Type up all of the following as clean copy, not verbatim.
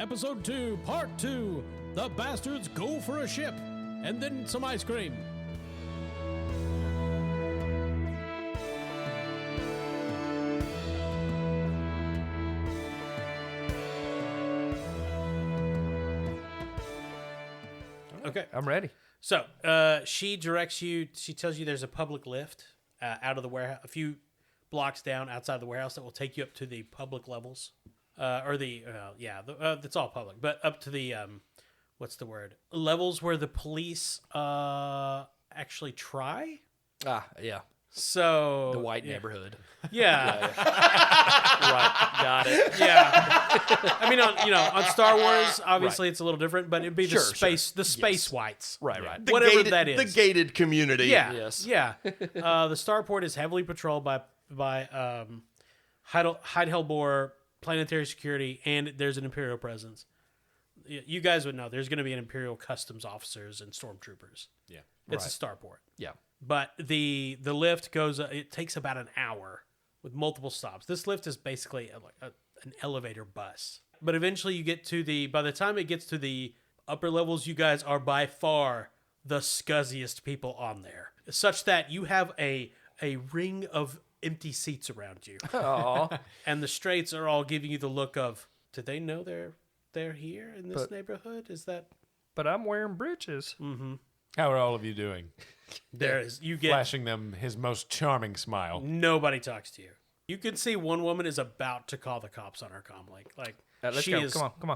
Episode 2, Part 2. The bastards go for a ship. And then some ice cream. Okay. I'm ready. So she directs you, she tells you there's a public lift out of the warehouse, a few blocks down outside the warehouse that will take you up to the public levels. It's all public, but up to the, what's the word? Levels where the police actually try. Yeah. So the white neighborhood. Yeah. Right. Got it. Yeah. I mean, on Star Wars, obviously it's a little different, but it'd be the space whites. Right. Whatever that is. The gated community. Yeah. Yes. Yeah. The starport is heavily patrolled by Heidelborg planetary security, and there's an Imperial presence. You guys would know there's going to be an Imperial customs officers and stormtroopers. Yeah. It's a starport. Yeah. But the lift goes, it takes about an hour with multiple stops. This lift is basically an elevator bus. But eventually by the time it gets to the upper levels, you guys are by far the scuzziest people on there. Such that you have a ring of empty seats around you. Aww. And the straights are all giving you the look of, do they know they're here in this neighborhood? Is that... But I'm wearing breeches. Mm-hmm. How are all of you doing? You get flashing them his most charming smile. Nobody talks to you. You can see one woman is about to call the cops on her comlink. Let's go. Come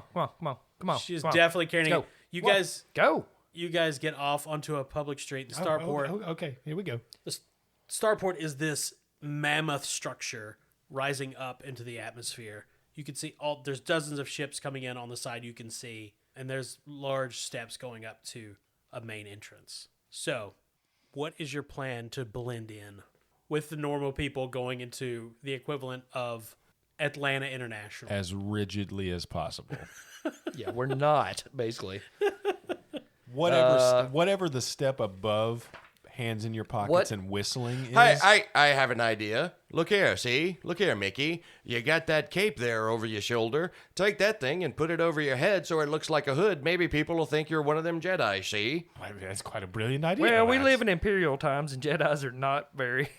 on. She is definitely carrying it. You guys go. You guys get off onto a public street. The starport. Okay, here we go. The starport is this mammoth structure rising up into the atmosphere. You can see there's dozens of ships coming in on the side. You can see, and there's large steps going up to a main entrance. So, what is your plan to blend in with the normal people going into the equivalent of Atlanta International? As rigidly as possible. Yeah, we're not, basically. Whatever the step above hands in your pockets and whistling is. I have an idea. Look here, see? Look here, Mickey. You got that cape there over your shoulder. Take that thing and put it over your head so it looks like a hood. Maybe people will think you're one of them Jedi, see? That's quite a brilliant idea. Well, we live in Imperial times, and Jedis are not very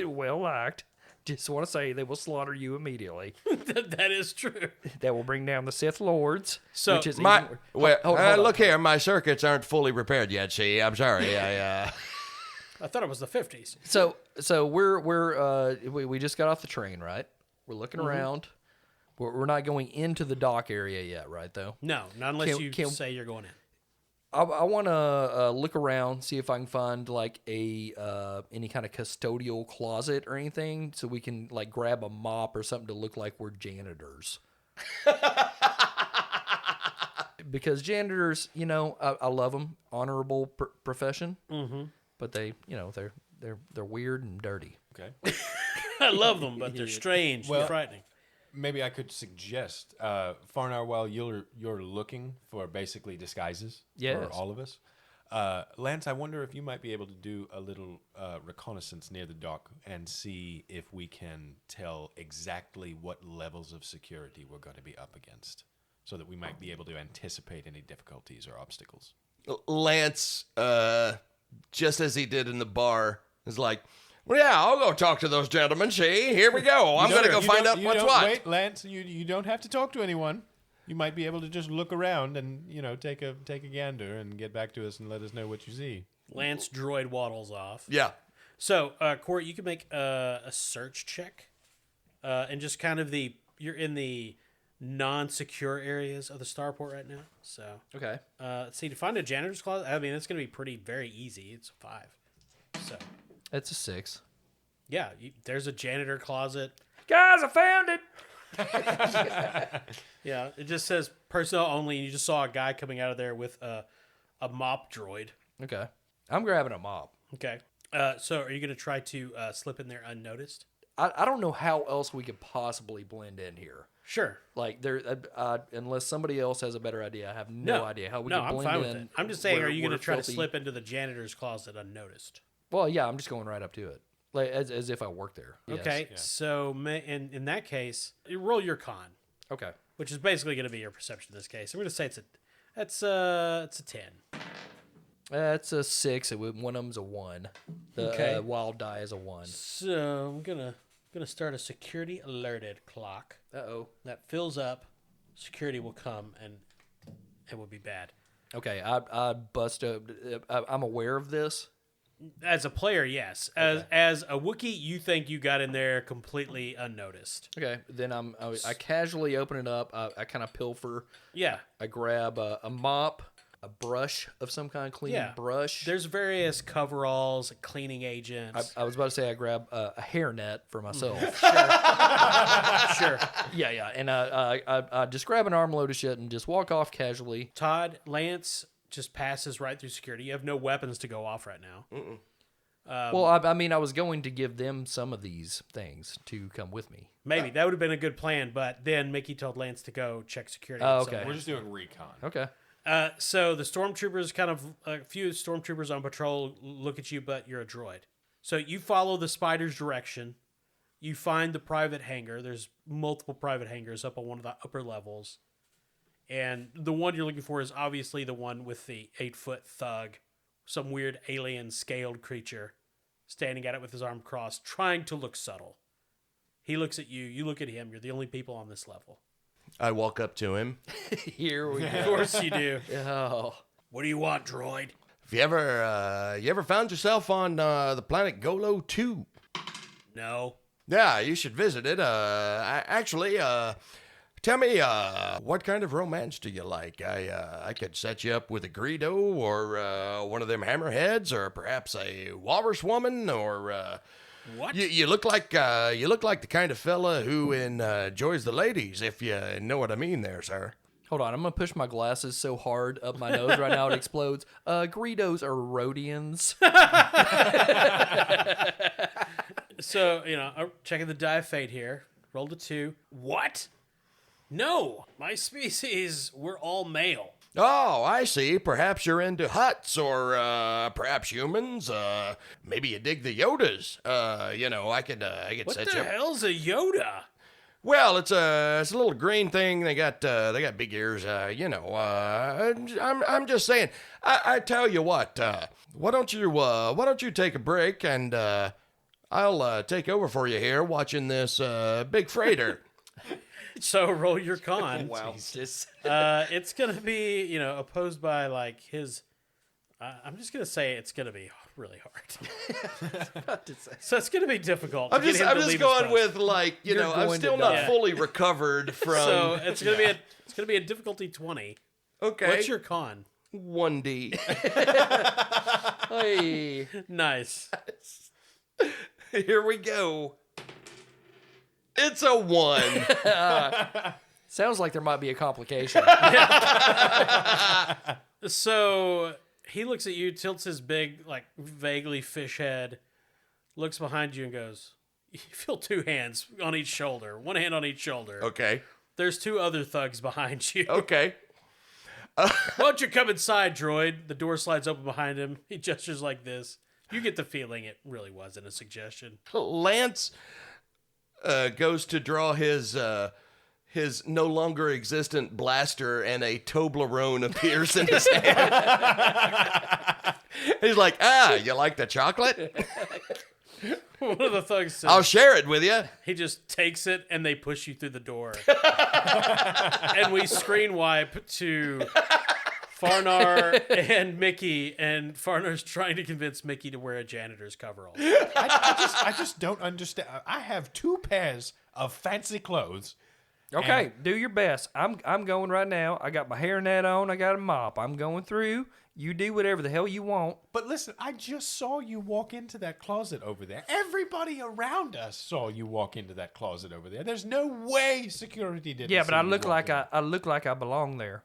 well liked. Just want to say they will slaughter you immediately. That is true. That will bring down the Sith Lords. So, which is hold look here, my circuits aren't fully repaired yet, see? I'm sorry. I thought it was the 50s. So we just got off the train, right? We're looking around. We're not going into the dock area yet, right? Though. No, not unless you say you're going in. I want to look around, see if I can find like any kind of custodial closet or anything, so we can like grab a mop or something to look like we're janitors. Because janitors, I love them, honorable profession. Mm-hmm. But they're weird and dirty. Okay. I love them, but they're strange and frightening. Maybe I could suggest, Farnar, while you're looking for basically disguises for all of us, Lance, I wonder if you might be able to do a little reconnaissance near the dock and see if we can tell exactly what levels of security we're going to be up against, so that we might be able to anticipate any difficulties or obstacles. Lance, just as he did in the bar, is like, well, yeah, I'll go talk to those gentlemen. See, here we go. I'm going to go find out what's what. Wait, Lance, you don't have to talk to anyone. You might be able to just look around and take a gander and get back to us and let us know what you see. Lance droid waddles off. Yeah. So, Court, you can make a search check, and just kind of you're in the non-secure areas of the starport right now. So okay. See, to find a janitor's closet, I mean, it's going to be very easy. It's a 5. So. It's a 6. Yeah, there's a janitor closet. Guys, I found it! Yeah, it just says personnel only, and you just saw a guy coming out of there with a mop droid. Okay. I'm grabbing a mop. Okay. So are you going to try to slip in there unnoticed? I don't know how else we could possibly blend in here. Sure. Like, unless somebody else has a better idea, I have no idea how we can blend in. No, I'm fine with it. I'm just saying, are you going to try to slip into the janitor's closet unnoticed? Well, yeah, I'm just going right up to it, like as if I work there. Okay, yes. So in that case, you roll your con. Okay. which is basically going to be your perception in this case. I'm going to say it's a 10. It's a 6. One of them's a 1. The wild die is a 1. So I'm gonna start a security alerted clock. Uh-oh. That fills up. Security will come and it will be bad. Okay, I bust up. I'm aware of this. As a player, yes. As a Wookiee, you think you got in there completely unnoticed. Okay, then I casually open it up. I kind of pilfer. Yeah. I grab a mop, a brush of some kind, cleaning brush. There's various coveralls, cleaning agents. I was about to say I grab a hairnet for myself. Sure. Yeah. And I just grab an armload of shit and just walk off casually. Todd, Lance just passes right through security. You have no weapons to go off right now. Well, I was going to give them some of these things to come with me. Maybe. That would have been a good plan, but then Mickey told Lance to go check security. Oh, okay. We're just doing recon. Okay. So the stormtroopers, a few stormtroopers on patrol look at you, but you're a droid. So you follow the spider's direction. You find the private hangar. There's multiple private hangars up on one of the upper levels. And the one you're looking for is obviously the one with the 8-foot thug, some weird alien scaled creature standing at it with his arm crossed, trying to look subtle. He looks at you. You look at him. You're the only people on this level. I walk up to him. Here we go. Of course you do. Oh. What do you want, droid? Have you ever found yourself on the planet Golo 2? No. Yeah, you should visit it. Tell me, what kind of romance do you like? I could set you up with a Greedo or one of them hammerheads, or perhaps a walrus woman, or What? you look like the kind of fella who enjoys the ladies, if you know what I mean, there, sir. Hold on, I'm gonna push my glasses so hard up my nose right now it explodes. Greedos are Rhodians. So, checking the die fate here. Rolled a 2. What? No, my species, we're all male. Oh, I see. Perhaps you're into Hutts or perhaps humans. Maybe you dig the Yodas. I could What set the you up. hell's a Yoda? Well, it's a little green thing. They got big ears. I'm just saying. I tell you what. Why don't you take a break and I'll take over for you here, watching this big freighter. So roll your con. Wow. It's going to be, opposed by like his, I'm just going to say it's going to be really hard. So it's going to be difficult. I'm just going with like, I'm still not fully recovered from. So it's going to be a difficulty 20. Okay. What's your con? 1D. Hey. Nice. Here we go. It's a 1. Sounds like there might be a complication. So he looks at you, tilts his big, like, vaguely fish head, looks behind you and goes, you feel 2 hands on each shoulder. 1 hand on each shoulder. Okay. There's 2 other thugs behind you. Okay. Why don't you come inside, droid? The door slides open behind him. He gestures like this. You get the feeling it really wasn't a suggestion. Lance goes to draw his no longer existent blaster, and a Toblerone appears in his hand. He's like, you like the chocolate? One of the thugs says, I'll share it with you. he just takes it and they push you through the door. And we screen wipe to Farnar and Mickey, and Farnar's trying to convince Mickey to wear a janitor's coverall. I just don't understand. I have 2 pairs of fancy clothes. Okay, do your best. I'm going right now. I got my hairnet on. I got a mop. I'm going through. You do whatever the hell you want. But listen, I just saw you walk into that closet over there. Everybody around us saw you walk into that closet over there. There's no way security didn't. Yeah, but see I you look walk like in. I look like I belong there.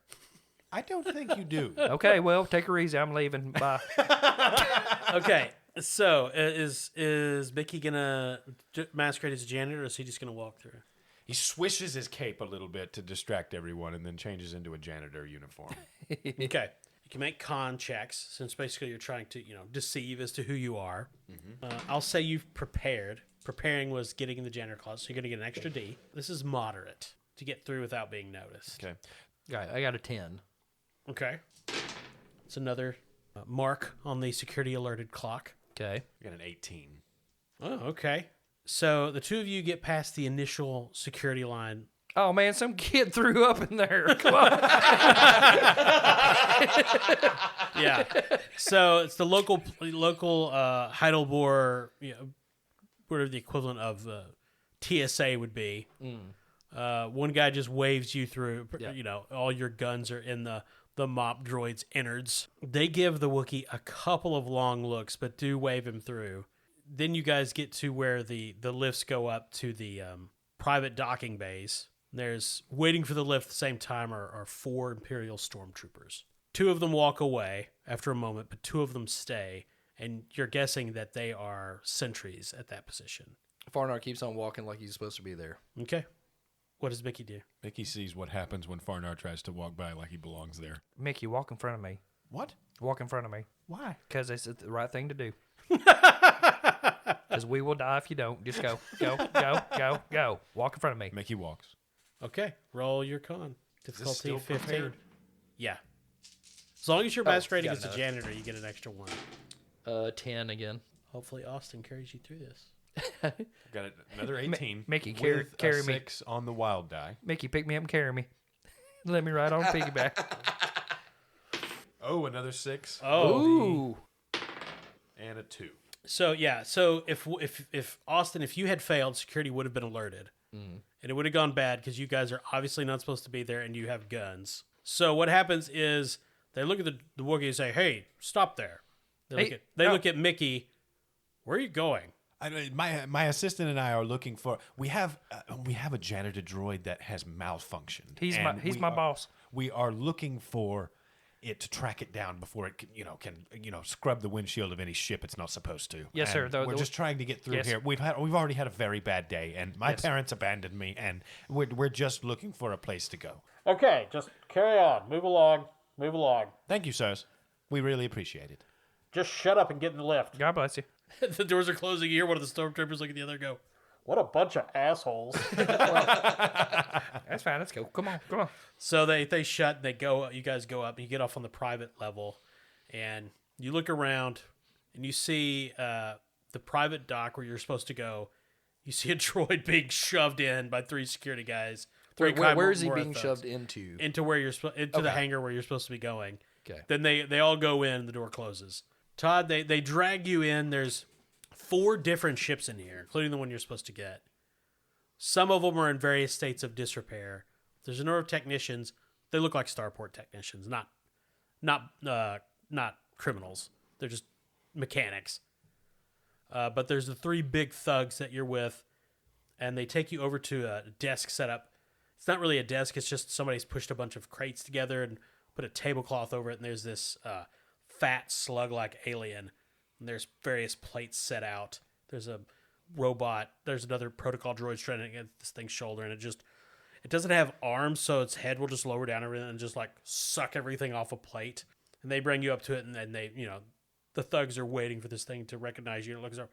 I don't think you do. Okay, well, take her easy. I'm leaving. Bye. Okay, so is Mickey gonna masquerade as a janitor, or is he just gonna walk through? He swishes his cape a little bit to distract everyone, and then changes into a janitor uniform. Okay. You can make con checks, since basically you're trying to, deceive as to who you are. I'll say you've prepared. Preparing was getting in the janitor closet, so you're going to get an extra D. This is moderate. to get through without being noticed. Okay. I got a 10. Okay. It's another mark on the security alerted clock. Okay. I got an 18. Oh, okay. So the two of you get past the initial security line. Oh man, some kid threw up in there. Come on. Yeah. So it's the local Heidelberg, whatever the equivalent of TSA would be. One guy just waves you through. Yeah. All your guns are in the mop droid's innards. They give the Wookiee a couple of long looks, but do wave him through. Then you guys get to where the lifts go up to the private docking bays. There's waiting for the lift at the same time are 4 Imperial stormtroopers. 2 of them walk away after a moment, but 2 of them stay, and you're guessing that they are sentries at that position. Farnar keeps on walking like he's supposed to be there. Okay. What does Mickey do? Mickey sees what happens when Farnar tries to walk by like he belongs there. Mickey, walk in front of me. What? Walk in front of me. Why? Because it's the right thing to do. Because we will die if you don't. Just go. Go, go, go, go. Walk in front of me. Mickey walks. Okay. Roll your con. Difficulty still 15. prepared? Yeah. As long as you're masquerading got as a another. janitor, you get an extra 1. 10 again. Hopefully Austin carries you through this. Got another 18. Mickey, with carry a me. 6 on the wild die. Mickey, pick me up and carry me. Let me ride on piggyback. Oh, another 6. Oh. Ooh. And a 2. So if Austin, if you had failed, security would have been alerted, and it would have gone bad because you guys are obviously not supposed to be there, and you have guns. So what happens is they look at the Wookiee and say, "Hey, stop there." They look at Mickey. Where are you going? My assistant and I are looking for. We have a janitor droid that has malfunctioned. He's my boss. We are looking for it to track it down before it can scrub the windshield of any ship it's not supposed to. Yes, sir. And we're just trying to get through Yes. here. We've already had a very bad day, and my parents abandoned me, and we're just looking for a place to go. Okay, just carry on. Move along. Move along. Thank you, sirs. We really appreciate it. Just shut up and get in the lift. God bless you. The doors are closing. You hear one of the stormtroopers look at the other and go, "What a bunch of assholes." That's fine. Let's go. Come on. Come on. So they shut and they go. You guys go up and you get off on the private level, and you look around and you see the private dock where you're supposed to go. You see a droid being shoved in by 3 security guys. Where is he being shoved into? Into where you're into the hangar where you're supposed to be going. Okay. Then they all go in and the door closes. Todd, they drag you in. There's 4 different ships in here, including the one you're supposed to get. Some of them are in various states of disrepair. There's a number of technicians. They look like starport technicians, not criminals. They're just mechanics. But there's the 3 big thugs that you're with, and they take you over to a desk setup. It's not really a desk. It's just somebody's pushed a bunch of crates together and put a tablecloth over it, and there's this fat slug-like alien. And there's various plates set out. There's a robot. There's another protocol droid trying to get this thing's shoulder, and it doesn't have arms, so its head will just lower down everything and just like suck everything off a plate. And they bring you up to it, and then they, the thugs are waiting for this thing to recognize you. And it looks like,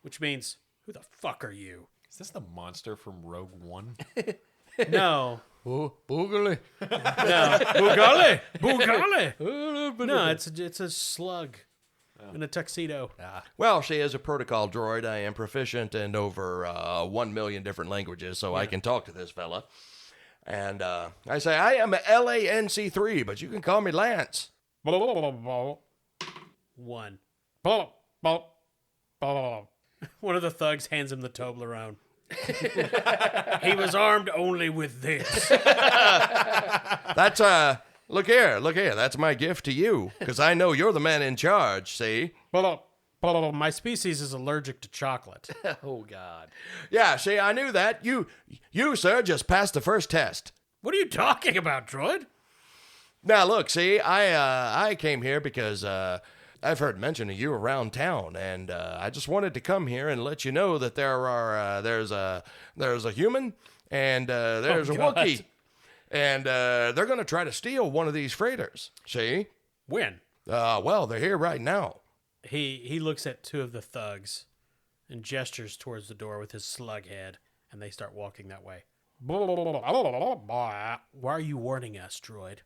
which means, who the fuck are you? Is this the monster from Rogue One? No. Boogly. No. Bugale. No, it's a slug in a tuxedo. Well, she is a protocol droid. I am proficient in over 1 million different languages, so I can talk to this fella. And I say, I am a LANC3, but you can call me Lance. 1. One of the thugs hands him the Toblerone. He was armed only with this. That's, look here. That's my gift to you, because I know you're the man in charge, see? My species is allergic to chocolate. Oh, God. Yeah, see, I knew that. You, sir, just passed the first test. What are you talking about, droid? Now, look, see, I came here because I've heard mention of you around town, and I just wanted to come here and let you know that there's a human and there's a Wookiee, and they're going to try to steal one of these freighters. See? When? Well, they're here right now. He looks at 2 of the thugs and gestures towards the door with his slug head and they start walking that way. Why are you warning us, droid?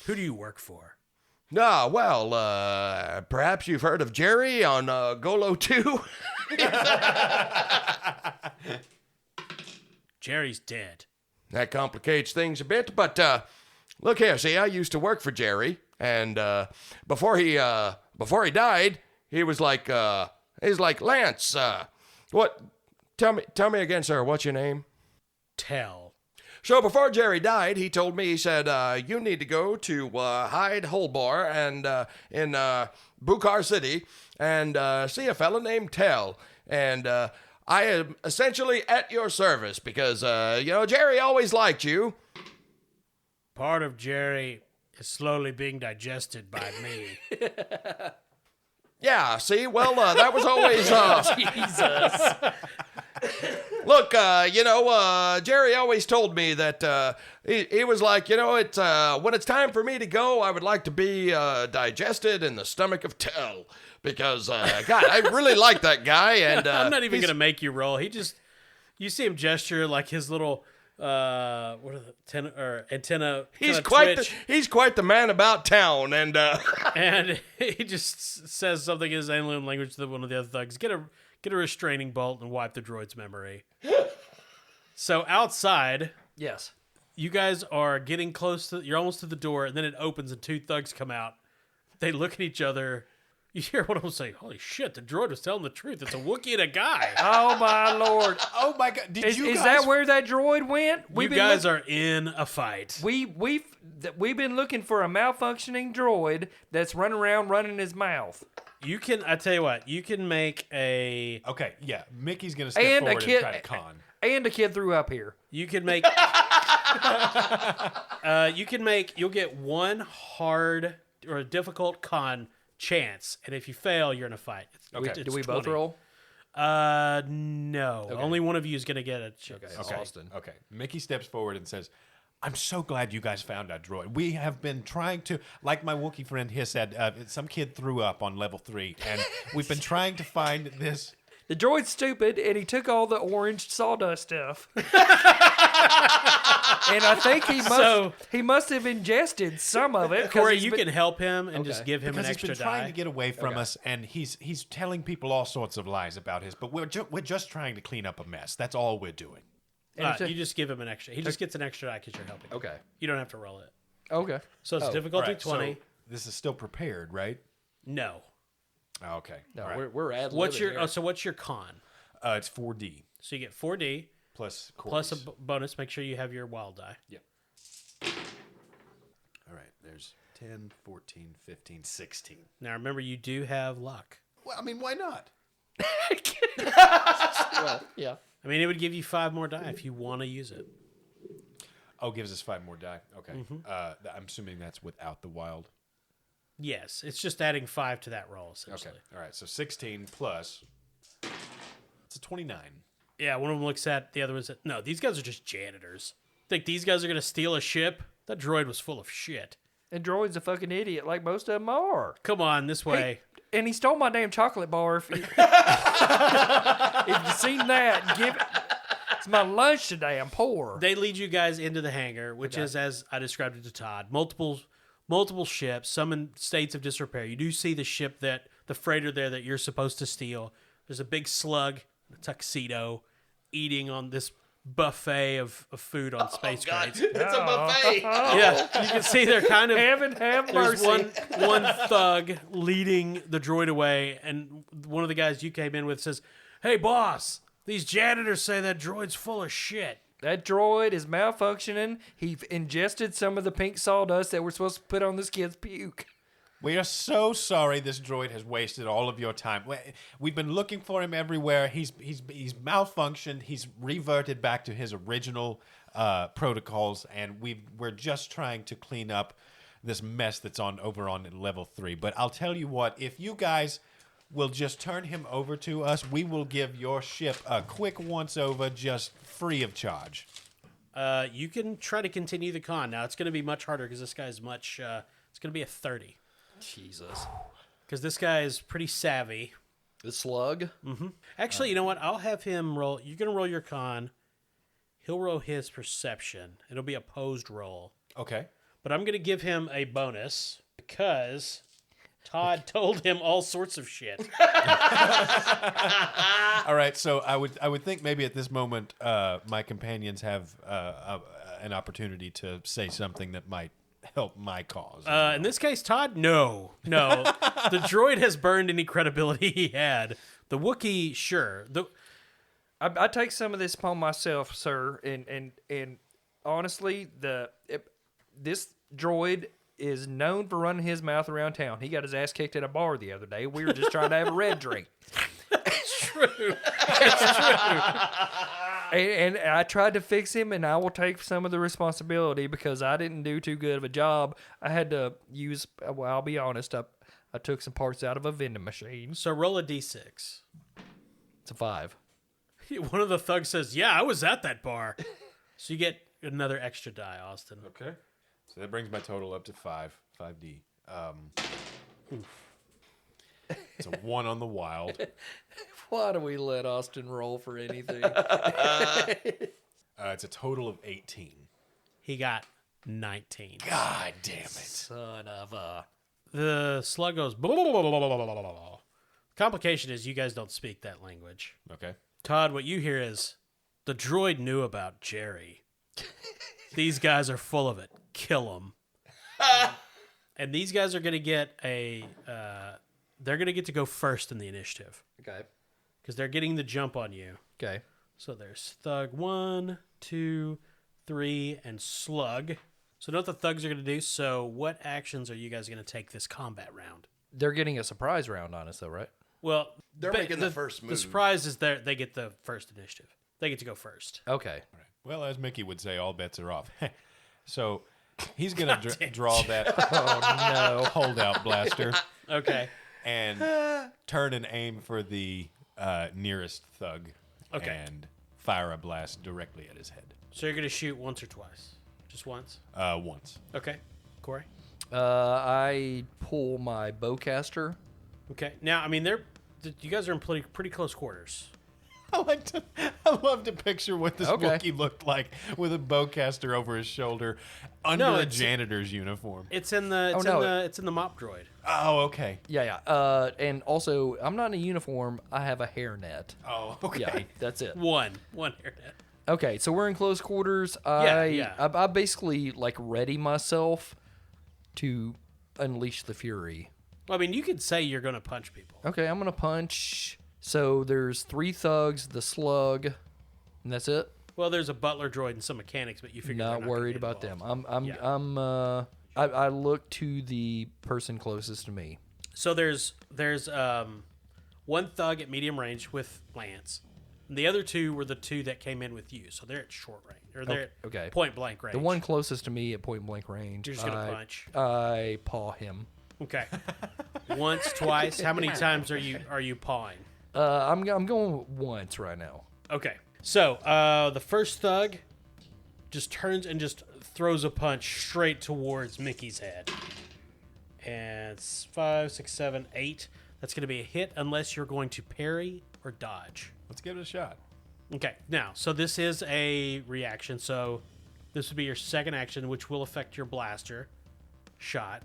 Who do you work for? Well, perhaps you've heard of Jerry on Golo 2? Jerry's dead. That complicates things a bit, but look here, see, I used to work for Jerry, and before he died, he was like, Lance, what? Tell me again, sir, what's your name? Tell. So before Jerry died, he told me, he said, you need to go to Hyde Holbar and in Bukhar City and see a fella named Tell. And I am essentially at your service because, Jerry always liked you. Part of Jerry is slowly being digested by me. Yeah, see, well, that was always... Jesus. Look, Jerry always told me that he was like, it's when it's time for me to go, I would like to be digested in the stomach of Tell. Because, God, I really like that guy. And I'm not even going to make you roll. You see him gesture like his little... antenna. He's quite the man about town, and and he just says something in his alien language to one of the other thugs. Get a restraining bolt and wipe the droid's memory. So outside, Yes. you guys are getting close to. You're almost to the door, and then it opens, and two thugs come out. They look at each other. You hear one of them say, "Holy shit! The droid was telling the truth. It's a Wookiee and a guy." Oh my Lord! Oh my God! Is that where that droid went? You guys are in a fight. We've been looking for a malfunctioning droid that's running around running his mouth. You can. I tell you what. You can make a. Okay, yeah. Mickey's gonna step And a forward kid- and try to con. And a kid threw up here. You can make. You'll get one hard or a difficult con chance, and if you fail, you're in a fight. Okay. Do we 20. both roll? No. Okay. Only one of you is gonna get a chance. Okay. Okay. Austin. Okay. Mickey steps forward and says, I'm so glad you guys found our droid. We have been trying to, like my Wookiee friend here said, some kid threw up on level 3, and we've been trying to find this. The droid's stupid, and he took all the orange sawdust stuff. And I think he must have ingested some of it. Corey, you can help him and just Okay. give him Because an he's extra been trying die. to get away from us, and he's telling people all sorts of lies about his, but we're just trying to clean up a mess. That's all we're doing. You just give him an extra. He just gets an extra die because you're helping. Okay. You don't have to roll it. Okay. So it's difficulty Right, 20. so this is still prepared, right? No. Oh, okay. No, All right. we're ad What's your con? It's 4D So you get 4D plus plus a Corey's. bonus. Make sure you have your wild die. Yep. All right, there's 10, 14, 15, 16. Now remember, you do have luck. Well, I mean, why not? Well, yeah. I mean, it would give you 5 more die if you want to use it. Oh, gives us 5 more die. Okay. I'm assuming that's without the wild. Yes, it's just adding 5 to that roll, essentially. Okay. All right, so 16 plus... It's a 29. Yeah, one of them looks at the other one and said, no, these guys are just janitors. Think these guys are going to steal a ship? That droid was full of shit. And droid's a fucking idiot, like most of them are. Come on, this way. And he stole my damn chocolate bar. If you seen that, give it. It's my lunch today. I'm poor. They lead you guys into the hangar, which is, as I described it to Todd, multiple ships, some in states of disrepair. You do see the ship the freighter there that you're supposed to steal. There's a big slug, in a tuxedo, eating on this buffet of food on space crates. It's a buffet. Yeah, you can see they're kind of... Heaven have There's mercy. one thug leading the droid away, and one of the guys you came in with says, "Hey, boss, these janitors say that droid's full of shit." That droid is malfunctioning. He ingested some of the pink sawdust that we're supposed to put on this kid's puke. We are so sorry this droid has wasted all of your time. We've been looking for him everywhere. He's malfunctioned. He's reverted back to his original protocols, and we're just trying to clean up this mess that's over on level 3. But I'll tell you what, if you guys will just turn him over to us, we will give your ship a quick once-over just free of charge. You can try to continue the con. Now, it's going to be much harder because this guy's much... it's going to be a 30. Jesus. Because this guy is pretty savvy. The slug? Actually, you know what? I'll have him roll... You're going to roll your con. He'll roll his perception. It'll be a opposed roll. Okay. But I'm going to give him a bonus because Todd told him all sorts of shit. All right, so I would think maybe at this moment my companions have an opportunity to say something that might help my cause. In this case, Todd, no. The droid has burned any credibility he had. The Wookiee, sure. I take some of this upon myself, sir, and honestly, this droid is known for running his mouth around town. He got his ass kicked at a bar the other day. We were just trying to have a red drink. It's true. And I tried to fix him, and I will take some of the responsibility because I didn't do too good of a job. I had to use, well, I'll be honest, I took some parts out of a vending machine. So roll a d6. It's a 5. One of the thugs says, "Yeah, I was at that bar." So you get another extra die, Austin. Okay. So that brings my total up to 5D. It's a 1 on the wild. Why do we let Austin roll for anything? It's a total of 18. He got 19. God damn it. Son of a... The slug goes... Blah, blah, blah, blah, blah, blah, blah, blah. Complication is you guys don't speak that language. Okay. Todd, what you hear is, the droid knew about Jerry. These guys are full of it. Kill them. And these guys are going to get they're going to get to go first in the initiative. Okay. Because they're getting the jump on you. Okay. So there's Thug 1, 2, 3, and Slug. So know what the Thugs are going to do. So what actions are you guys going to take this combat round? They're getting a surprise round on us, though, right? Well, they're making the first move. The surprise is they get the first initiative. They get to go first. Okay. Right. Well, as Mickey would say, all bets are off. So he's going to draw that holdout blaster. Okay. And turn and aim for the nearest thug. Okay. And fire a blast directly at his head. So you're going to shoot once or twice? Just once? Once. Okay. Corey? I pull my bowcaster. Okay. Now, I mean, you guys are in pretty close quarters. I love to picture what this Wookiee looked like with a bowcaster over his shoulder under a janitor's uniform. It's in the mop droid. Oh, okay. Yeah. And also, I'm not in a uniform. I have a hairnet. Oh, okay. Yeah, that's it. One hairnet. Okay, so we're in close quarters. Yeah. I basically ready myself to unleash the fury. Well, I mean, you could say you're going to punch people. Okay, I'm going to punch. So there's 3 thugs, the slug, and that's it? Well, there's a butler droid and some mechanics, but you figure not worried about them. I look to the person closest to me. So there's one thug at medium range with Lance. And the other 2 were the 2 that came in with you. So they're at short range. Or they're at point blank range. The one closest to me at point blank range. You're just going to punch. I paw him. Okay. Once, twice. How many times are you pawing? I'm going once right now. Okay. So the first thug just turns and just throws a punch straight towards Mickey's head. And it's 5, 6, 7, 8. That's going to be a hit unless you're going to parry or dodge. Let's give it a shot. Okay. Now, so this is a reaction. So this would be your second action, which will affect your blaster shot.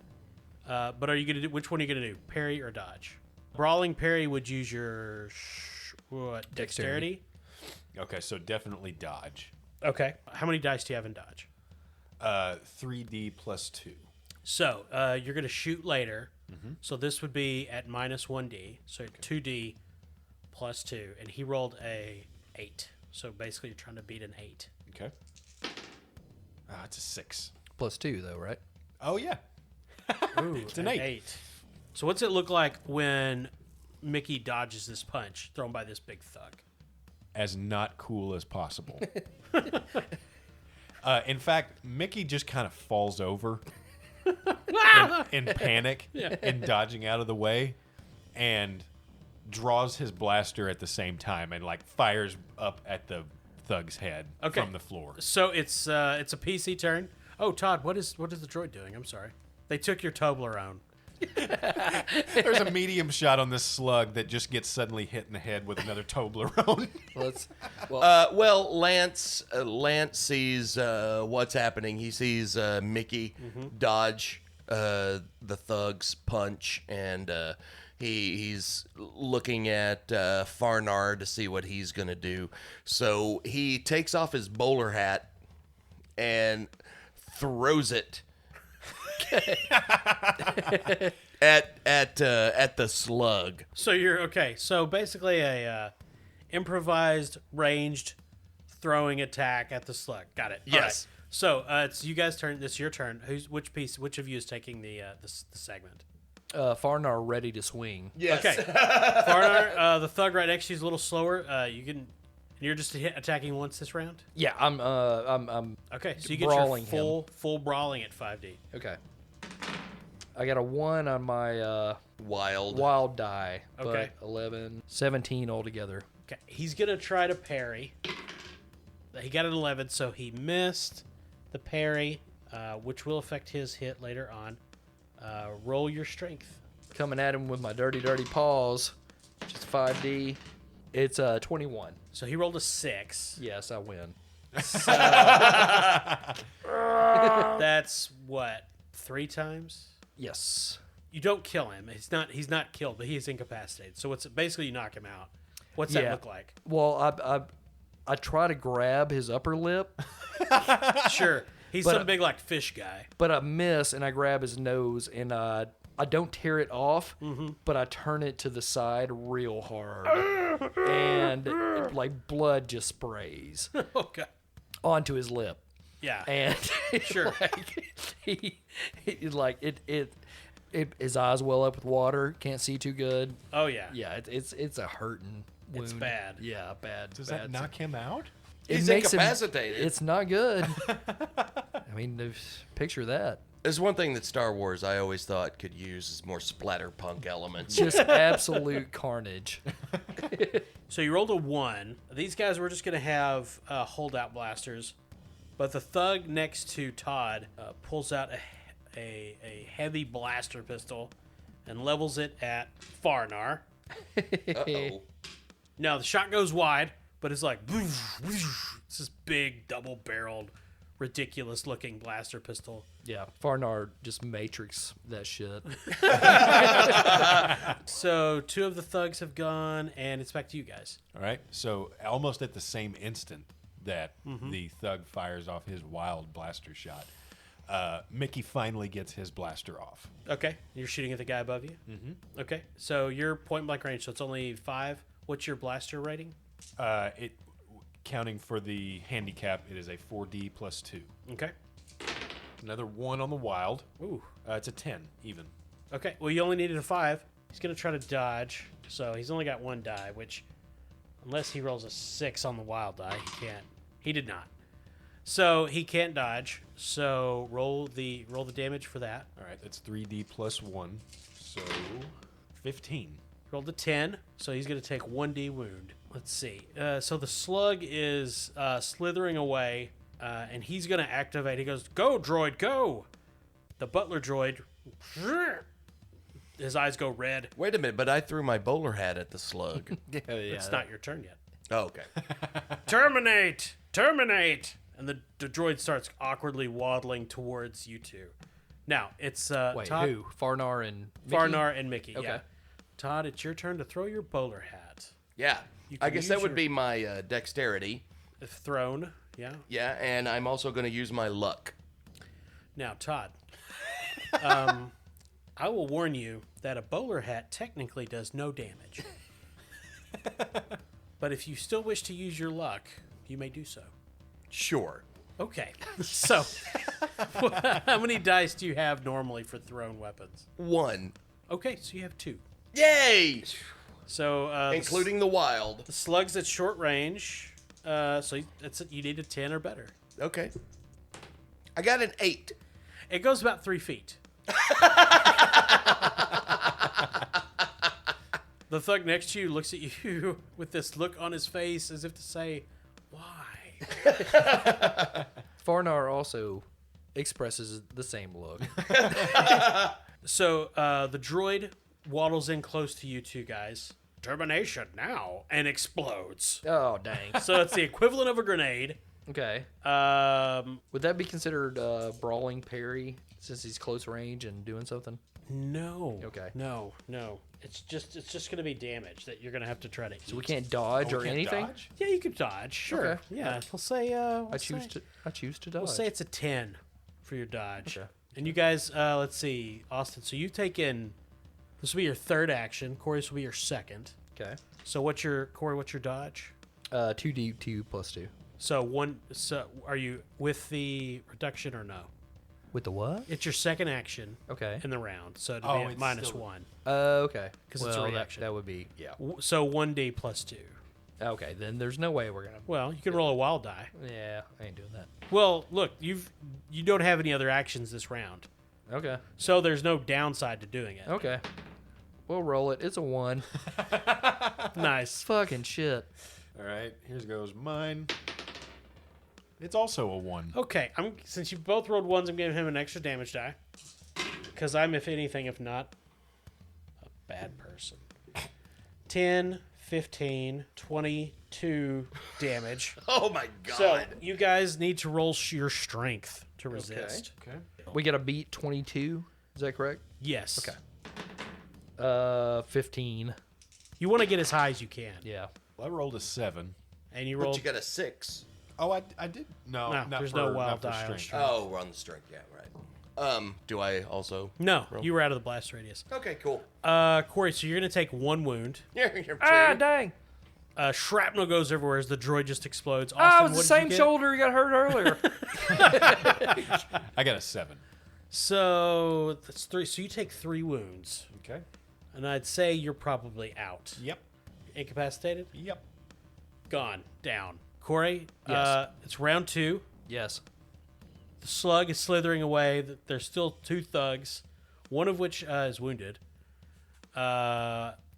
But are you going to do which one are you going to do? Parry or dodge? Brawling parry would use your dexterity. Okay, so definitely dodge. Okay. How many dice do you have in dodge? 3D plus 2. So you're going to shoot later. Mm-hmm. So this would be at minus 1D. So 2D plus 2. And he rolled a 8. So basically you're trying to beat an 8. Okay. It's a 6. Plus 2, though, right? Oh, yeah. Ooh, it's an 8. So what's it look like when Mickey dodges this punch thrown by this big thug? As not cool as possible. In fact, Mickey just kind of falls over in panic and dodging out of the way and draws his blaster at the same time and fires up at the thug's head from the floor. So it's a PC turn. Oh, Todd, what is the droid doing? I'm sorry. They took your Toblerone. There's a medium shot on this slug that just gets suddenly hit in the head with another Toblerone. Lance sees what's happening. He sees Mickey dodge the thug's punch, and he's looking at Farnar to see what he's going to do. So he takes off his bowler hat and throws it at the slug. So you're okay. So basically, a improvised ranged throwing attack at the slug. Got it. Yes. All right. So it's you guys' turn. This is your turn. Which of you is taking the segment? Farnar ready to swing. Yes. Okay. Farnar, the thug right next to you is a little slower. You're just attacking once this round. Yeah, I'm Okay, so you get brawling your full brawling at 5D. Okay. I got a 1 on my wild die. Okay. But 11, 17 altogether. Okay, he's gonna try to parry. He got an 11, so he missed the parry, which will affect his hit later on. Roll your strength. Coming at him with my dirty paws, which is 5D. It's 21. So he rolled a 6. Yes, I win. That's what, 3 times? Yes. You don't kill him. He's not killed, but he is incapacitated. So it's basically you knock him out. What's that look like? Well, I try to grab his upper lip, Sure. He's some big like fish guy. but I miss and I grab his nose and I don't tear it off, but I turn it to the side real hard, and like blood just sprays Okay. onto his lip. Yeah. And Sure. he his eyes well up with water. Can't see too good. Oh yeah. Yeah, it's a hurting wound. It's bad. Yeah, bad. Does bad. that knock him out? He's makes him- incapacitated. It's not good. I mean, picture that. There's one thing that Star Wars I always thought could use is more splatterpunk elements. Just absolute carnage. So you rolled a 1. These guys were just gonna have holdout blasters, but the thug next to Todd pulls out a heavy blaster pistol and levels it at Farnar. Uh-oh. Now the shot goes wide, but it's like it's this big double-barreled, ridiculous-looking blaster pistol. Yeah, Farnar just matrix that shit. So 2 of the thugs have gone, and it's back to you guys. All right. So almost at the same instant that the thug fires off his wild blaster shot, Mickey finally gets his blaster off. Okay, you're shooting at the guy above you. Mm-hmm. Okay, so you're point blank range, so it's only 5. What's your blaster rating? Counting for the handicap, it is a 4D plus 2. Okay. Another 1 on the wild. Ooh. It's a 10 even. Okay, well, you only needed a 5. He's going to try to dodge, so he's only got 1 die, which, unless he rolls a 6 on the wild die, he can't. He did not. So he can't dodge, so roll the damage for that. All right, that's 3D plus 1, so 15. Rolled a 10, so he's going to take 1D wound. Let's see. So the slug is slithering away, and he's going to activate. He goes, "Go, droid, go!" The butler droid, his eyes go red. Wait a minute, but I threw my bowler hat at the slug. It's not your turn yet. Oh, okay. Terminate! Terminate! And the droid starts awkwardly waddling towards you two. Now, it's Wait, Todd, who? Farnar and Mickey? Farnar and Mickey. Okay. Yeah. Todd, it's your turn to throw your bowler hat. Yeah. You I can guess use that would your- be my dexterity. If thrown, yeah. Yeah, and I'm also going to use my luck. Now, Todd, I will warn you that a bowler hat technically does no damage. But if you still wish to use your luck, you may do so. Sure. Okay. So, how many dice do you have normally for thrown weapons? 1. Okay, so you have 2. Yay! So, Including the wild. the slug's at short range. So you need a 10 or better. Okay. I got an 8. It goes about 3 feet. The thug next to you looks at you with this look on his face as if to say, "Why?" Farnar also expresses the same look. So the droid waddles in close to you two guys. Termination now, and explodes. Oh, dang. So it's the equivalent of a grenade. Okay. Um, Would that be considered brawling parry since he's close range and doing something? no. Okay. No. It's just going to be damage that you're going to have to try to. So we can't dodge Oh, or we can't anything? dodge? Yeah, you could dodge. Sure. Okay. Yeah. We'll say. I choose to dodge. We'll say it's a 10 for your dodge. Okay. And you guys, let's see, Austin. So you've taken. This will be your third action. Corey, this will be your second. Okay. So Corey? What's your dodge? 2d2 plus 2. So one. So are you with the reduction or no? With the what? It's your second action Okay. in the round, so it'll be at it's minus still- 1. Okay. 'Cause it's a Well, reaction. That would be, yeah. So 1d plus 2. Okay, then there's no way we're going to... Well, you can roll a wild die. Yeah, I ain't doing that. Well, look, you don't have any other actions this round, Okay. so there's no downside to doing it. Okay. We'll roll it. It's a 1. Nice. Fucking shit. All right, here goes mine. It's also a 1. Okay, since you both rolled 1s, I'm giving him an extra damage die. Because I'm, if anything, if not, a bad person. 10, 15, 22 damage. Oh my god. So you guys need to roll your strength to resist. Okay. We got to beat 22. Is that correct? Yes. Okay. 15. You want to get as high as you can. Yeah. Well, I rolled a 7. And you But rolled. you got a 6. Oh, I did. No, No, not there's for, no wild not for die on strength. strength. Oh, we're on the strength. Yeah, right. Do I also? No, you were out of the blast radius. Okay, cool. Corey, so you're going to take 1 wound. You're Ah, dang. Shrapnel goes everywhere as the droid just explodes. Oh, Austin, it was the what did same you get? shoulder you got hurt earlier. I got a 7. So that's 3. So you take 3 wounds. Okay. And I'd say you're probably out. Yep. Incapacitated? Yep. Gone. Down. Corey, Yes. it's round 2. Yes. The slug is slithering away. There's still 2 thugs, one of which is wounded.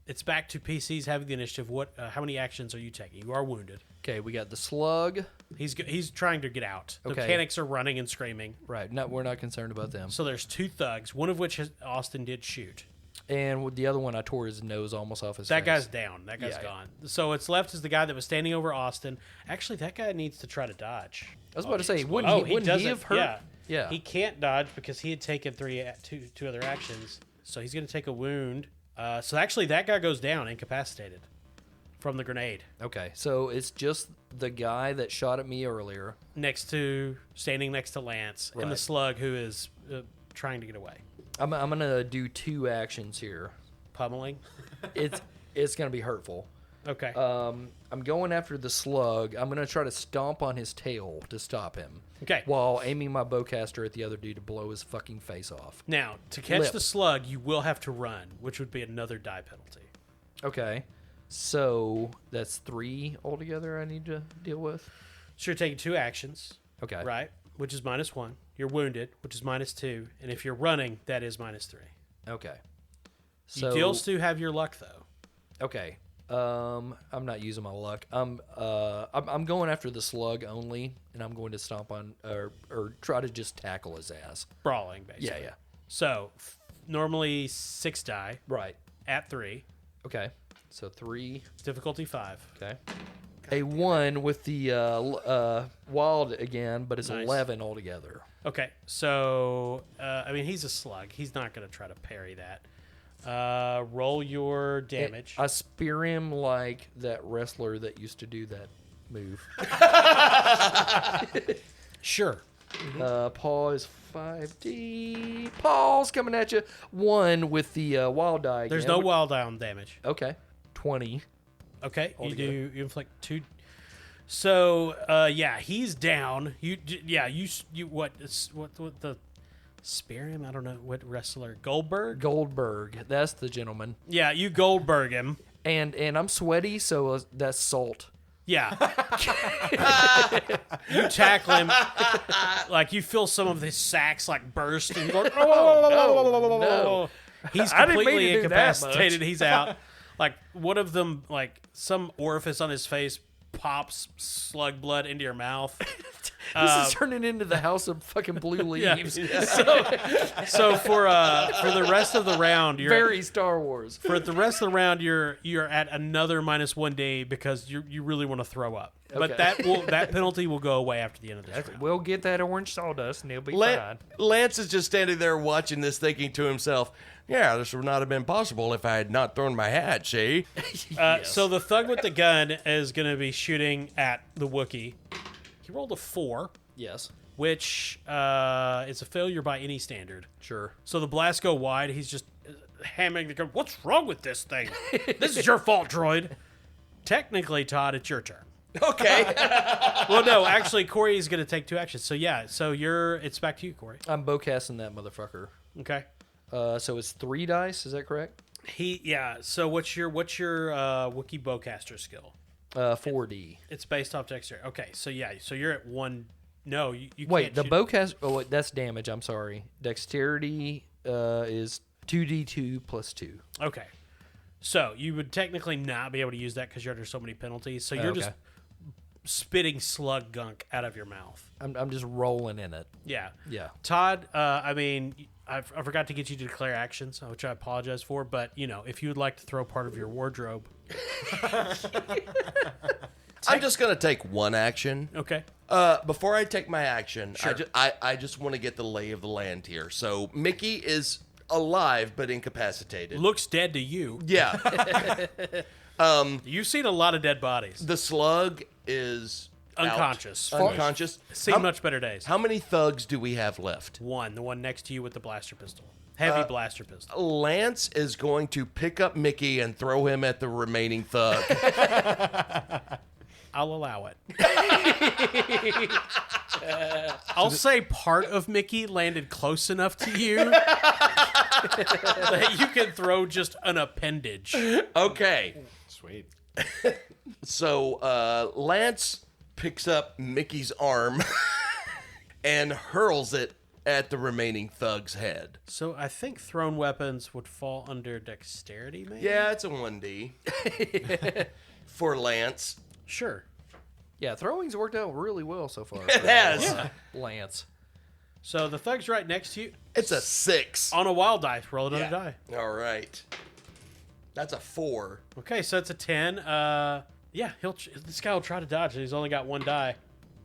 It's back to PCs having the initiative. How many actions are you taking? You are wounded. Okay, we got the slug. He's trying to get out. The Okay. mechanics are running and screaming. Right. No, we're not concerned about them. So there's 2 thugs, one of which Austin did shoot. And with the other one, I tore his nose almost off his That face. guy's down. That guy's Yeah, yeah. gone. So it's left is the guy that was standing over Austin. Actually, that guy needs to try to dodge. I was about to say, wouldn't Oh, he doesn't. have hurt? Yeah. Yeah. He can't dodge because he had taken two other actions. So he's going to take a wound. So actually, that guy goes down, incapacitated from the grenade. Okay, so it's just the guy that shot at me earlier. Standing next to Lance, and the Right. slug who is trying to get away. I'm gonna do 2 actions here. Pummeling. It's gonna be hurtful. Okay. I'm going after the slug. I'm gonna try to stomp on his tail to stop him. Okay. While aiming my bowcaster at the other dude to blow his fucking face off. Now, to catch Lip. the slug, you will have to run, which would be another die penalty. Okay, so that's 3 altogether I need to deal with. So you're taking 2 actions, Okay. right? Which is -1. You're wounded, which is -2. And if you're running, that is -3. Okay. You still do have your luck, though. Okay. I'm not using my luck. I'm going after the slug only, and I'm going to stomp on or try to just tackle his ass. Brawling, basically. Yeah. So, normally 6 die Right. at 3. Okay. So 3. Difficulty 5. Okay. A 1 with the wild again, but it's Nice. 11 altogether. Okay, so, he's a slug. He's not going to try to parry that. Roll your damage. I spear him like that wrestler that used to do that move. Sure. Paul is 5D. Paul's coming at you. 1 with the wild die. There's again. no wild die on damage. Okay. 20. Okay, Altogether. you inflict 2. So, he's down. You what the spear him? I don't know what wrestler. Goldberg. That's the gentleman. Yeah, you Goldberg him. And I'm sweaty, so that's salt. Yeah. You tackle him like you feel some of his sacks like burst and going, no. He's I didn't mean completely to do that much. incapacitated. He's out. Like one of them, like some orifice on his face pops slug blood into your mouth. This is turning into the House of fucking Blue Leaves. So for the rest of the round, you're Very Star Wars. for the rest of the round, you're at another -1D because you really want to throw up. But Okay. that penalty will go away after the end of this round. We'll get that orange sawdust and it'll be fine. Lance is just standing there watching this, thinking to himself, "Yeah, this would not have been possible if I had not thrown my hat." See? So the thug with the gun is going to be shooting at the Wookiee. He rolled a 4, Yes. which is a failure by any standard. Sure. So the blasts go wide. He's just hammering the gun. What's wrong with this thing? This is your fault, droid. Technically, Todd, it's your turn. Okay. Well, no, actually, Corey is going to take 2 actions. So yeah, it's back to you, Corey. I'm bowcasting that motherfucker. Okay. So it's 3 dice, is that correct? So what's your Wookiee bowcaster skill? 4D. It's based off dexterity. Okay, so you're at 1. No, you Wait, can't the shoot. bowcast. Oh, wait, that's damage. I'm sorry. Dexterity is 2d2 plus 2. Okay, so you would technically not be able to use that because you're under so many penalties. So you're just spitting slug gunk out of your mouth. I'm just rolling in it. Yeah. Yeah. Todd, I forgot to get you to declare actions, which I apologize for. But if you would like to throw part of your wardrobe, I'm just gonna take one action. okay. Before I take my action, Sure. I just want to get the lay of the land here. So Mickey is alive but incapacitated. Looks dead to you. Yeah. You've seen a lot of dead bodies. The slug is Unconscious. Unconscious. Seen much better days. How many thugs do we have left? The one next to you with the blaster pistol. Heavy blaster pistol. Lance is going to pick up Mickey and throw him at the remaining thug. I'll allow it. I'll say part of Mickey landed close enough to you that you can throw just an appendage. Okay. Sweet. So Lance picks up Mickey's arm and hurls it at the remaining thug's head. So I think thrown weapons would fall under dexterity, maybe? Yeah, it's a 1D for Lance. Sure. Yeah, throwing's worked out really well so far. It has. Lance. So the thug's right next to you. It's a 6. On a wild die. Roll another die. All right. That's a 4. Okay, so it's a 10. Yeah, this guy will try to dodge it. He's only got 1 die.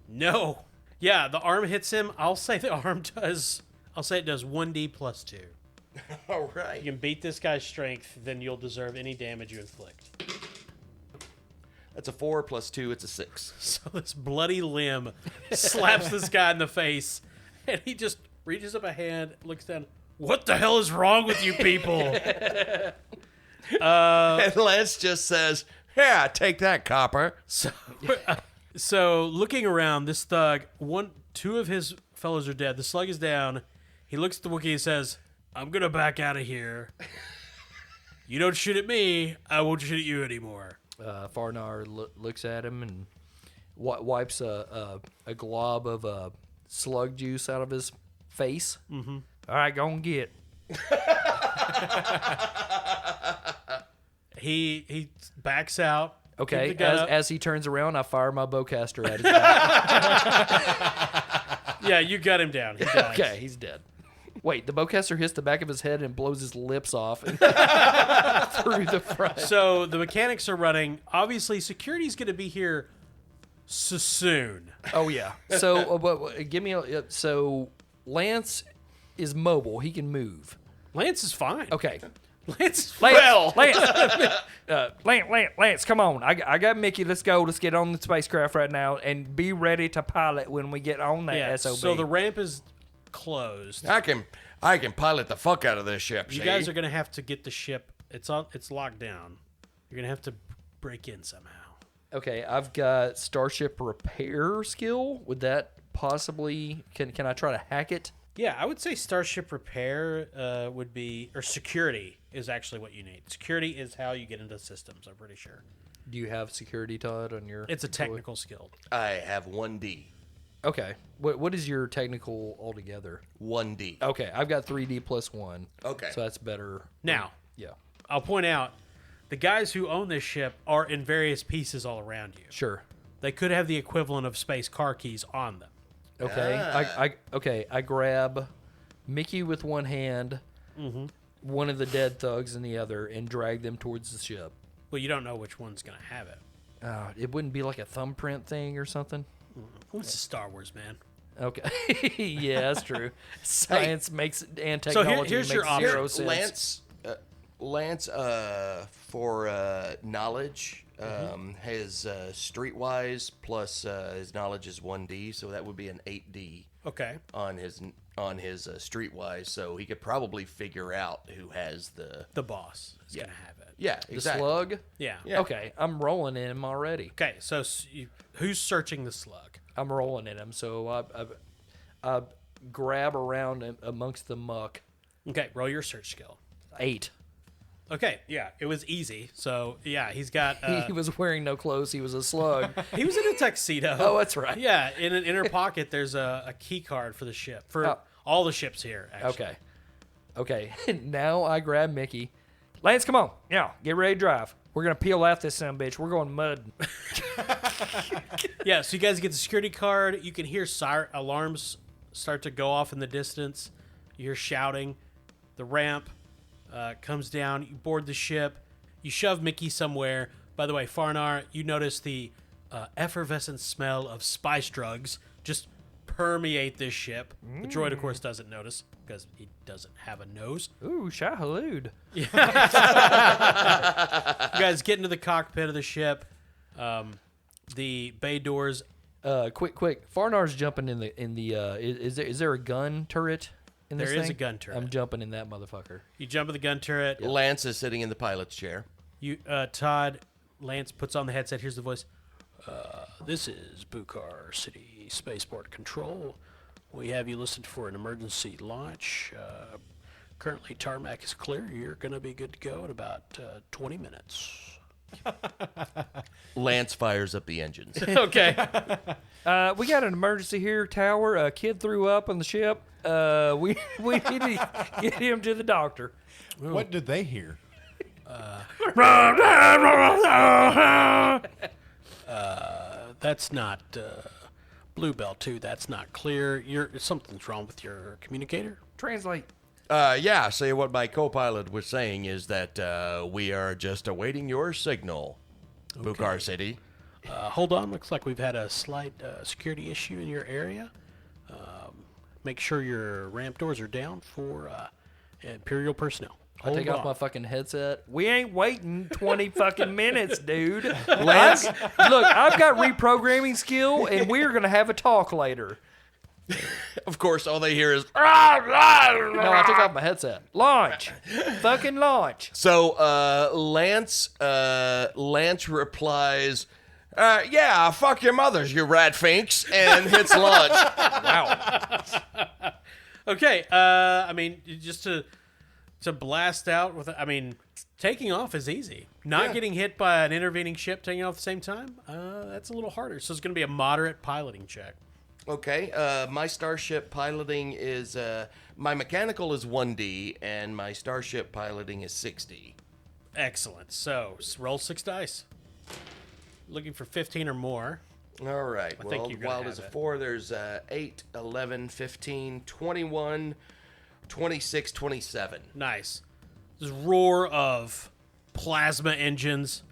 No. Yeah, the arm hits him. I'll say it does 1d plus 2. All right. You can beat this guy's strength, then you'll deserve any damage you inflict. That's a 4 plus 2. It's a 6. So this bloody limb slaps this guy in the face, and he just reaches up a hand, looks down. What the hell is wrong with you people? And Lance just says, "Yeah, take that, copper." So looking around, this thug, 2 of his fellows are dead. The slug is down. He looks at the Wookiee and says, "I'm gonna back out of here. You don't shoot at me, I won't shoot at you anymore." Farnar looks at him and wipes a glob of slug juice out of his face. Mm-hmm. All right, go and get. He backs out. Okay, as he turns around, I fire my bowcaster at his back. Yeah, you got him down. He dies. Okay, he's dead. Wait, the bowcaster hits the back of his head and blows his lips off through the front. So the mechanics are running. Obviously, security's going to be here soon. Oh yeah. So, give me so Lance is mobile. He can move. Lance is fine. Okay. Lance, Lance, come on. I got Mickey. Let's go. Let's get on the spacecraft right now and be ready to pilot when we get on that yeah, SOB. so the ramp is closed. I can pilot the fuck out of this ship. You guys are going to have to get the ship. It's locked down. You're going to have to break in somehow. Okay, I've got starship repair skill. Would that possibly can I try to hack it? Yeah, I would say starship repair would be, or security is actually what you need. Security is how you get into systems, I'm pretty sure. Do you have security, Todd, on your... It's a technical skill. I have 1D. Okay. What is your technical altogether? 1D. Okay, I've got 3D plus 1. Okay. So that's better. Now, Yeah. I'll point out, the guys who own this ship are in various pieces all around you. Sure. They could have the equivalent of space car keys on them. Okay, I grab Mickey with one hand, one of the dead thugs in the other, and drag them towards the ship. Well, you don't know which one's going to have it. It wouldn't be like a thumbprint thing or something? What's Star Wars, man? Okay. Yeah, that's true. Science makes and technology here's makes your option. zero sense. Lance, for knowledge, his streetwise plus his knowledge is 1D, so that would be an 8D. Okay. On his streetwise, so he could probably figure out who has the boss is going to have it. Yeah, The exactly. slug? Yeah. Okay, I'm rolling in him already. Okay, so who's searching the slug? I'm rolling in him, so I grab around amongst the muck. Okay, roll your search skill. 8. Okay, yeah, it was easy. So, yeah, he's got... He was wearing no clothes. He was a slug. he was in a tuxedo. Oh, that's right. Yeah, in an inner pocket, there's a key card for the ship. For all the ships here, actually. Okay. Now I grab Mickey. Lance, come on. Now, get ready to drive. We're going to peel out this son of a bitch. We're going mud. Yeah, so you guys get the security card. You can hear alarms start to go off in the distance. You hear shouting. The ramp comes down. You board the ship. You shove Mickey somewhere. By the way, Farnar, you notice the effervescent smell of spice drugs just permeate this ship. The droid, of course, doesn't notice because he doesn't have a nose. Ooh, Shahalood. You guys get into the cockpit of the ship. The bay doors. Quick. Farnar's jumping in the. Is there a gun turret in this thing? There is a gun turret. I'm jumping in that motherfucker. You jump in the gun turret. Lance is sitting in the pilot's chair. Lance puts on the headset. Here's the voice. This is Bukhar City Spaceport Control. We have you listed for an emergency launch. Currently, tarmac is clear. You're going to be good to go in about 20 minutes. Lance fires up the engines. Okay. We got an emergency here, tower. A kid threw up on the ship. We need to get him to the doctor. What did they hear? That's not Bluebell 2. That's not clear. Something's wrong with your communicator. Translate. So what my co-pilot was saying is that we are just awaiting your signal, Bukhar City. Hold on. Looks like we've had a slight security issue in your area. Make sure your ramp doors are down for Imperial personnel. I take off my fucking headset. We ain't waiting 20 fucking minutes, dude. Lance, look, I've got reprogramming skill, and we're going to have a talk later. Of course, all they hear is... No, I took off my headset. Launch. Fucking launch. So, Lance replies, yeah, fuck your mothers, you rat finks, and hits launch. Wow. Okay, just to blast out with, taking off is easy. Not getting hit by an intervening ship taking off at the same time, that's a little harder. So it's going to be a moderate piloting check. Okay, my starship piloting is, my mechanical is 1D, and my starship piloting is 6D. Excellent. So roll 6 dice. Looking for 15 or more. All right. I think you're gonna while there's a 4, there's 8, 11, 15, 21, 26, 27. Nice. This roar of plasma engines.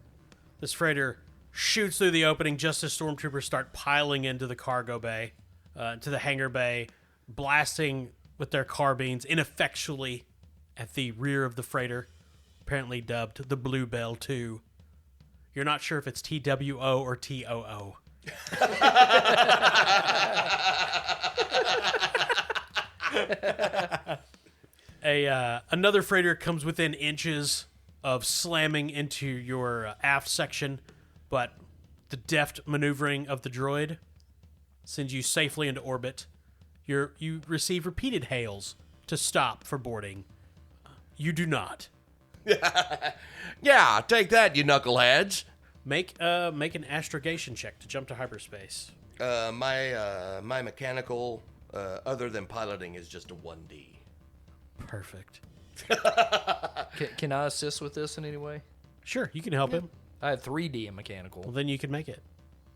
This freighter shoots through the opening just as stormtroopers start piling into the cargo bay, to the hangar bay, blasting with their carbines ineffectually at the rear of the freighter, apparently dubbed the Bluebell 2. You're not sure if it's TWO or TOO. Another freighter comes within inches of slamming into your aft section, but the deft maneuvering of the droid sends you safely into orbit. You receive repeated hails to stop for boarding. You do not. Yeah, take that, you knuckleheads. Make an astrogation check to jump to hyperspace. My mechanical, other than piloting, is just a 1D. Perfect. Can I assist with this in any way? Sure, you can help him. I have 3D in mechanical. Well, then you can make it.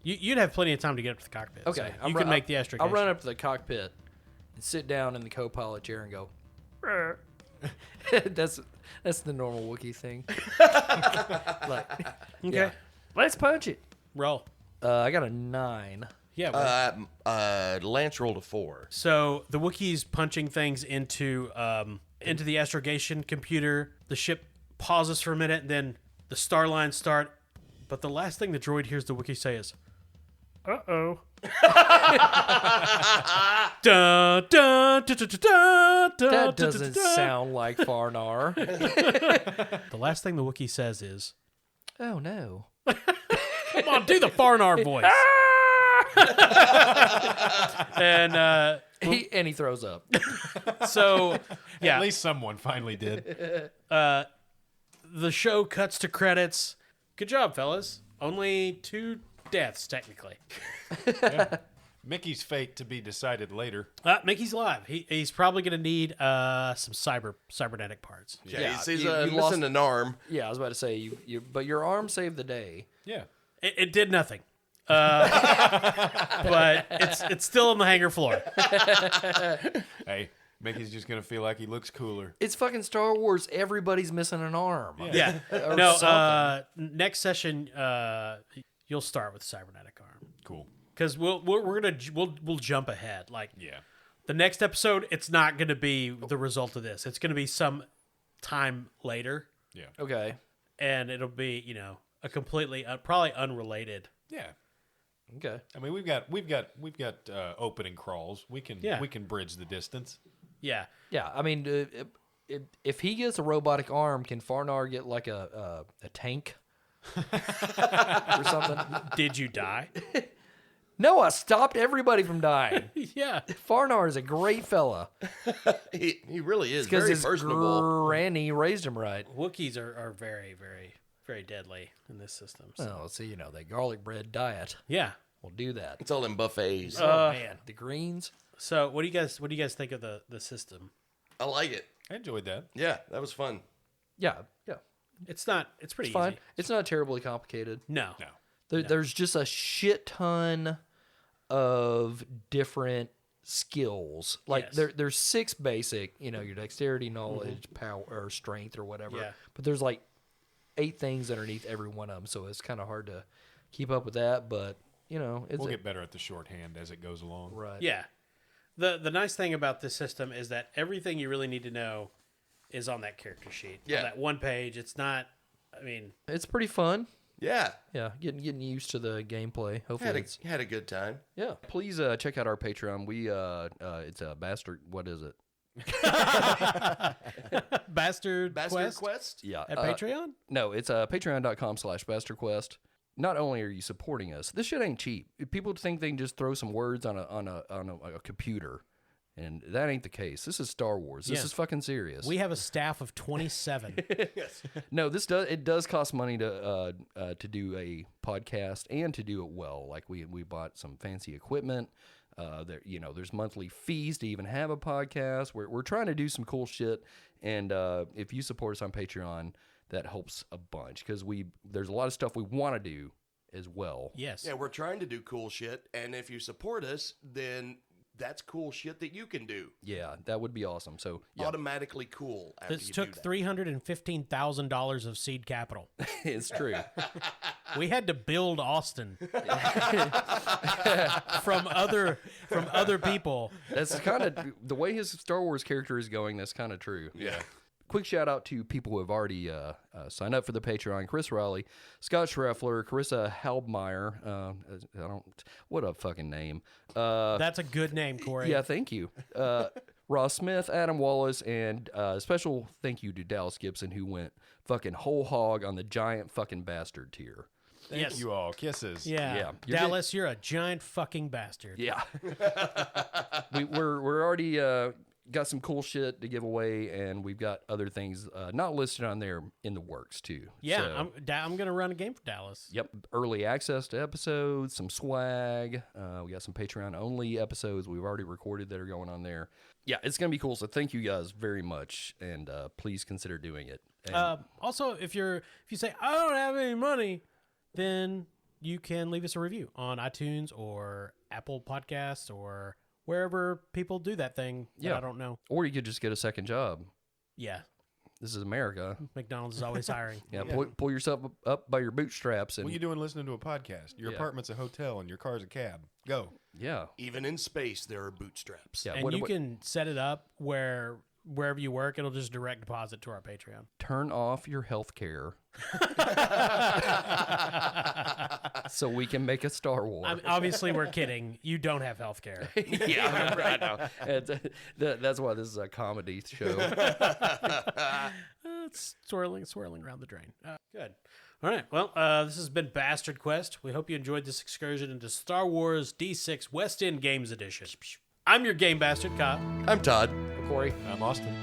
You'd have plenty of time to get up to the cockpit. Okay, so you can make the astrogation. I'll run up to the cockpit and sit down in the co-pilot chair and go. that's the normal Wookiee thing. Like, Okay. yeah. Let's punch it. Roll. I got a 9. Yeah. Lance rolled a 4. So the Wookiees punching things into the astrogation computer. The ship pauses for a minute, and then the star lines start. But the last thing the droid hears the Wookiee say is, "Uh-oh." Dun, dun, dun, dun, dun, dun, That dun, doesn't dun. sound like Farnar. The last thing the Wookiee says is, Oh no. "Come on, do the Farnar voice." And He throws up. so, yeah, At least someone finally did. the show cuts to credits. Good job, fellas. Only 2 deaths, technically. Mickey's fate to be decided later. Mickey's alive. He's probably going to need some cybernetic parts. Yeah, he's you missing lost- an arm. Yeah, I was about to say but your arm saved the day. Yeah. It did nothing. But it's still on the hangar floor. Hey, Mickey's just going to feel like he looks cooler. It's fucking Star Wars. Everybody's missing an arm. Yeah. Or No, something. next session, you'll start with cybernetic arm. Cool. Because we'll jump ahead. Like, Yeah. the next episode, it's not going to be the result of this. It's going to be some time later, Yeah. Okay. and it'll be, a completely, probably unrelated. Yeah. Okay. I mean, we've got opening crawls. We can bridge the distance. Yeah. Yeah, I mean, if he gets a robotic arm, can Farnar get like a tank or something? Did you die? No, I stopped everybody from dying. Yeah. Farnar is a great fella He really is because very his personable. granny raised him right. Wookiees are very, very, very deadly in this system. So. Well, see, that garlic bread diet Yeah. will do that. It's all in buffets. Oh man, the greens. So what do you guys think of the system? I like it. I enjoyed that. Yeah, that was fun. Yeah, It's pretty it's fine. easy. It's not terribly complicated. No. There's just a shit ton of different skills. Like Yes. there's 6 basic, your dexterity, knowledge, power, or strength, or whatever. Yeah. But there's like 8 things underneath every one of them, so it's kind of hard to keep up with that. But it's We'll get better at the shorthand as it goes along. right. Yeah. The nice thing about this system is that everything you really need to know is on that character sheet. Yeah. On that one page. It's not, I mean, It's pretty fun. Yeah, Yeah, getting used to the gameplay. Hopefully, had a good time. yeah. Please check out our Patreon. We it's a bastard. What is it? Bastard Quest Yeah, at Patreon? No, it's patreon.com/bastardquest. Not only are you supporting us, this shit ain't cheap. People think they can just throw some words on a computer, and that ain't the case. This is Star Wars. This Yeah. is fucking serious. We have a staff of 27. No, it does cost money to do a podcast and to do it well. Like we bought some fancy equipment. There's monthly fees to even have a podcast. We're trying to do some cool shit, and if you support us on Patreon, that helps a bunch because there's a lot of stuff we want to do as well. Yes. Yeah, we're trying to do cool shit, and if you support us, then that's cool shit that you can do. Yeah, that would be awesome. So yeah, Automatically cool after This you took do that. $315,000 of seed capital. it's true. We had to build Austin from other people. That's kind of the way his Star Wars character is going. That's kind of true. Yeah. Quick shout out to people who have already signed up for the Patreon: Chris Riley, Scott Schreffler, Carissa Halbmeyer. What a fucking name. That's a good name, Corey. Yeah, thank you. Ross Smith, Adam Wallace, and special thank you to Dallas Gibson, who went fucking whole hog on the giant fucking bastard tier. Thank Yes. you all. Kisses. Yeah. Yeah. You're Dallas, you're a giant fucking bastard. Yeah. we're already got some cool shit to give away, and we've got other things not listed on there in the works too. Yeah, So, I'm going to run a game for Dallas. yep. Early access to episodes, some swag. We got some Patreon only episodes we've already recorded that are going on there. Yeah, it's gonna be cool. So thank you guys very much, and please consider doing it. And Also, if you say I don't have any money, then you can leave us a review on iTunes or Apple Podcasts or wherever people do that thing that I don't know. Or you could just get a second job. Yeah. This is America. McDonald's is always hiring. Yeah, pull yourself up by your bootstraps. And what are you doing listening to a podcast? Your apartment's a hotel and your car's a cab. Go. Yeah. Even in space, there are bootstraps. Yeah. And you can set it up wherever you work, it'll just direct deposit to our Patreon. Turn off your health care so we can make a Star Wars. Obviously, we're kidding. You don't have health care. Yeah, I know. That's why this is a comedy show. It's swirling around the drain. Good. All right. Well, this has been Bastard Quest. We hope you enjoyed this excursion into Star Wars D6 West End Games Edition. I'm your Game Bastard, Kyle. I'm Todd. Corey. I'm Austin.